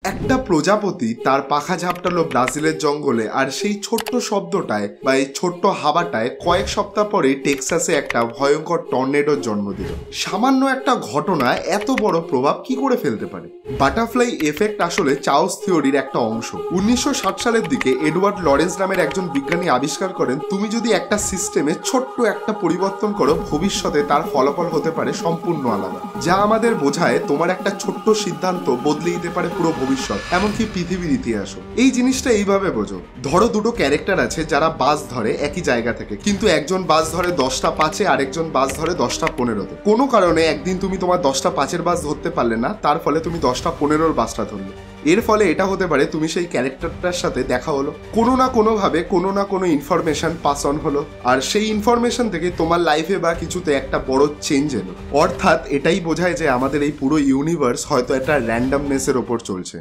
একটা প্রজাপতি তার পাখা ঝাপটালো ব্রাজিলের জঙ্গলে, আর সেই ছোট্ট শব্দটায় বা এই ছোট্ট হাওয়াটায় কয়েক সপ্তাহ পরে টেক্সাসে একটা ভয়ঙ্কর টর্নেডোর জন্ম দিল। সামান্য একটা ঘটনা এত বড় প্রভাব কি করে ফেলতে পারে? বাটারফ্লাই এফেক্ট আসলে চার্লস থিওরির একটা অংশ। 1960 সালের দিকে এডওয়ার্ড লরেন্স নামের একজন বিজ্ঞানী আবিষ্কার করেন, তুমি যদি একটা সিস্টেমে ছোট্ট একটা পরিবর্তন করো, ভবিষ্যতে তার ফলাফল হতে পারে সম্পূর্ণ আলাদা। যা আমাদের বোঝায় তোমার একটা ছোট্ট সিদ্ধান্ত বদলে দিতে পারে পুরো ভবিষ্যৎ, এমনকি পৃথিবীর ইতিহাসও। এই জিনিসটা এইভাবে বোঝো, ধরো দুটো ক্যারেক্টার আছে যারা বাস ধরে একই জায়গা থেকে, কিন্তু একজন বাস ধরে 10টা 5-এ, আরেকজন বাস ধরে 10টা 15-তে। কোনো কারণে একদিন তুমি তোমার 10টা 5-এর বাস ধরতে পারলে না, তার ফলে তুমি 10টা 15-এর বাসটা ধরলে। এর ফলে এটা হতে পারে তুমি সেই ক্যারেক্টারটার সাথে দেখা হলো, কোনো না কোনো ভাবে কোনো না কোনো ইনফরমেশন পাস অন হলো, আর সেই ইনফরমেশন থেকে তোমার লাইফে বা কিছুতে একটা বড় চেঞ্জ এলো। অর্থাৎ এটাই বোঝায় যে আমাদের এই পুরো ইউনিভার্স হয়তো একটা র্যান্ডমনেসের ওপর চলছে।